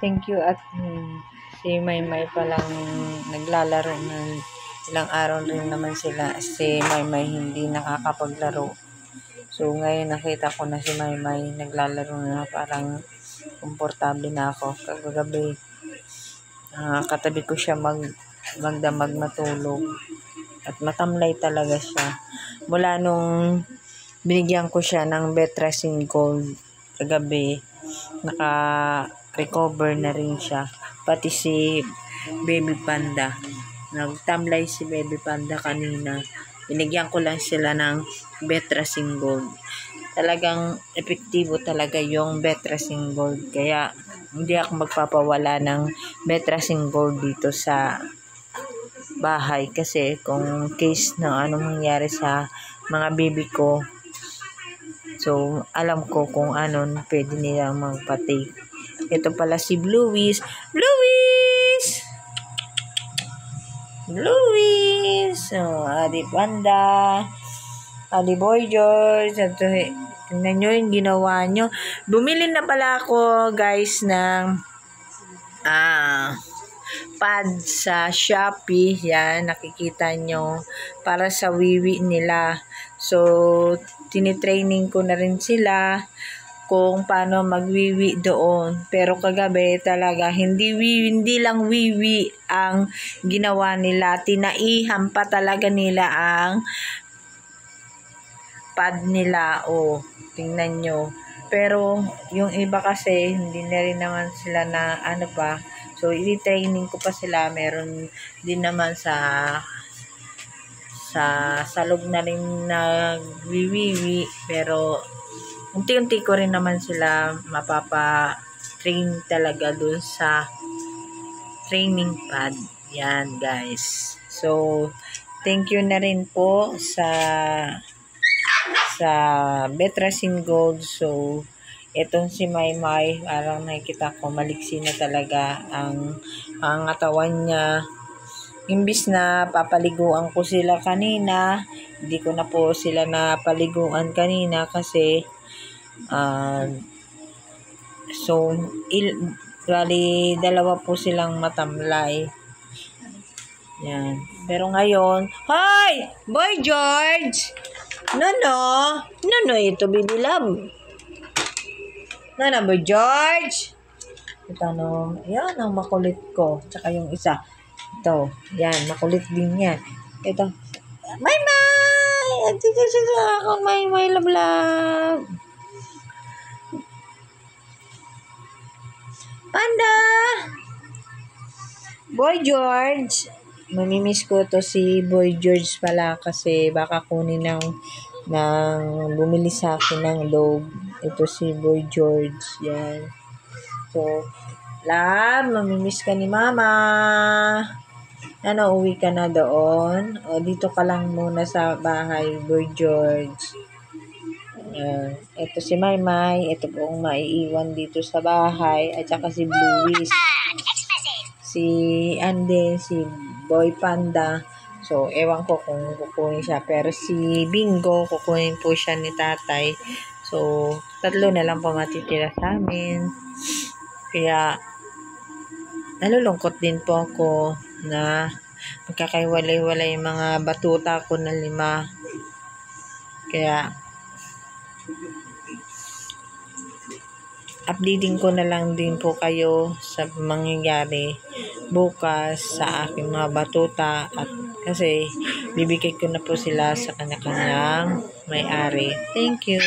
Thank you at si Maymay palang naglalaro ng ilang araw rin naman sila. Si Maymay hindi nakakapaglaro. So ngayon nakita ko na si Maymay naglalaro na, parang komportable na ako. Kagabi katabi ko siya magdamag matulog at matamlay talaga siya. Mula nung binigyan ko siya ng Betracin Gold kagabi, naka-recover na rin siya. Pati si Baby Panda. Nagtamlay si Baby Panda kanina. Binigyan ko lang sila ng Betracin Gold. Talagang epektibo talaga yung Betracin Gold. Kaya hindi ako magpapawala ng Betracin Gold dito sa bahay. Kasi kung case na anong mangyari sa mga baby ko, so alam ko kung anong pwede nilang magpatake. Ito pala si Blueys. So, Adi Panda, Adi Boy George. Ito, tingnan nyo yung ginawa nyo. Bumili na pala ako, guys, ng pad sa Shopee. Yan, nakikita nyo. Para sa wiwi nila. So, tinitraining ko na rin sila kung paano magwiwi doon. Pero kagabi talaga, hindi lang wiwi ang ginawa nila. Tinaihan pa talaga nila ang pad nila. Tingnan nyo. Pero, yung iba kasi, hindi na rin naman sila na pa. So, i-training ko pa sila. Meron din naman sa salog na rin nagwiwiwi. Pero, unti-unti ko rin naman sila mapapa-train talaga dun sa training pad. Yan, guys. So, thank you na rin po sa Betracin Gold. So, itong si Maymay, parang nakikita ko maliksi na talaga ang katawan niya. Imbis na papaliguan ko sila kanina, hindi ko na po sila napaliguan kanina kasi bali dalawa po silang matamlay. Yan. Pero ngayon, hoy! Boy George! No, ito, baby love. No, Boy George! Ito, no. Yan ang makulit ko. Tsaka yung isa. Ito. Yan, makulit din yan. Ito. Maymay! Ito siya ako, Maymay love. Panda! Boy George! Mamimiss ko to si Boy George pala kasi baka kunin ng bumili sa akin ng dog. Ito si Boy George. Yan. So, love, mamimiss ka ni Mama. Uwi ka na doon? O, dito ka lang muna sa bahay, Boy George. Ito si Maymay. Ito pong maiiwan dito sa bahay. At saka si Blueys. Si Ande, si Boy Panda. So, ewan ko kung kukunin siya. Pero si Bingo, kukunin po siya ni tatay. So, 3 na lang po matitira sa amin. Kaya, nalulungkot din po ako na magkakaiwalay-walay yung mga batuta ko na 5. Kaya, updating ko na lang din po kayo sa mangyayari bukas sa aking mga batuta at kasi bibigay ko na po sila sa kanya-kanyang may-ari. Thank you.